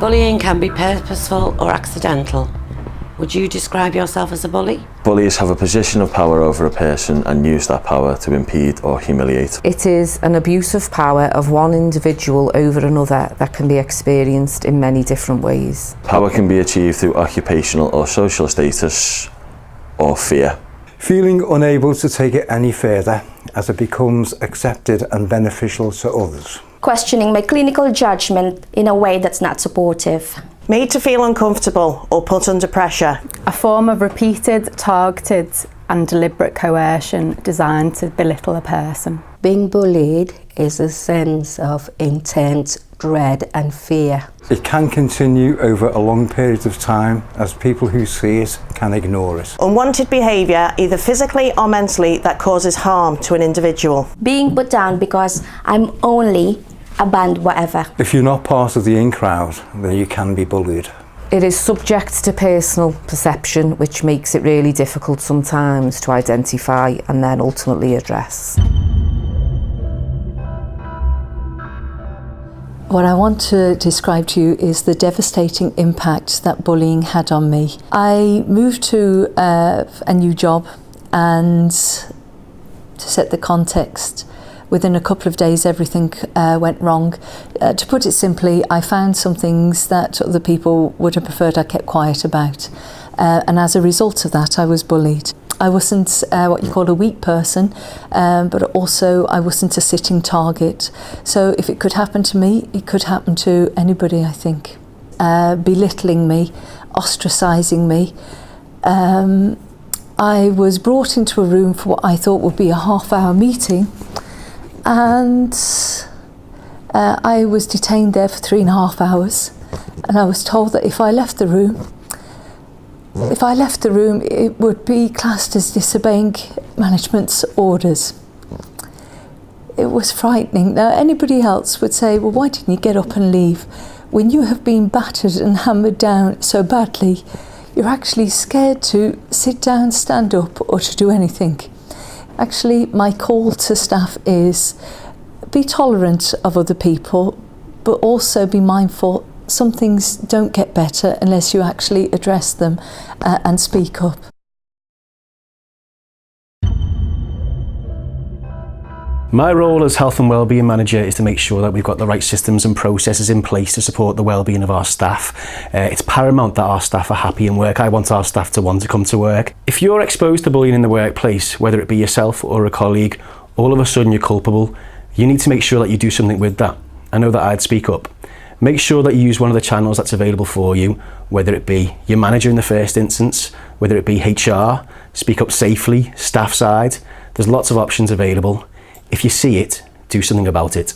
Bullying can be purposeful or accidental. Would you describe yourself as a bully? Bullies have a position of power over a person and use that power to impede or humiliate. It is an abuse of power of one individual over another that can be experienced in many different ways. Power can be achieved through occupational or social status or fear. Feeling unable to take it any further as it becomes accepted and beneficial to others. Questioning my clinical judgment in a way that's not supportive. Made to feel uncomfortable or put under pressure. A form of repeated, targeted and deliberate coercion designed to belittle a person. Being bullied is a sense of intense dread and fear. It can continue over a long period of time as people who see it can ignore it. Unwanted behaviour, either physically or mentally, that causes harm to an individual. Being put down because I'm only a band whatever. If you're not part of the in crowd, then you can be bullied. It is subject to personal perception, which makes it really difficult sometimes to identify and then ultimately address. What I want to describe to you is the devastating impact that bullying had on me. I moved to a new job, and to set the context, within a couple of days everything went wrong. To put it simply, I found some things that other people would have preferred I kept quiet about, and as a result of that I was bullied. I wasn't what you call a weak person, but also I wasn't a sitting target. So if it could happen to me, it could happen to anybody, I think. Belittling me, ostracising me. I was brought into a room for what I thought would be a half-hour meeting, and I was detained there for 3.5 hours, and I was told that if I left the room, it would be classed as disobeying management's orders. It was frightening. Now, anybody else would say, well, why didn't you get up and leave? When you have been battered and hammered down so badly, you're actually scared to sit down, stand up, or to do anything. Actually, my call to staff is be tolerant of other people, but also be mindful some things don't get better unless you actually address them and speak up. My role as health and wellbeing manager is to make sure that we've got the right systems and processes in place to support the wellbeing of our staff. It's paramount that our staff are happy in work. I want our staff to want to come to work. If you're exposed to bullying in the workplace, whether it be yourself or a colleague, all of a sudden you're culpable. You need to make sure that you do something with that. I know that I'd speak up. Make sure that you use one of the channels that's available for you, whether it be your manager in the first instance, whether it be HR, speak up safely, staff side. There's lots of options available. If you see it, do something about it.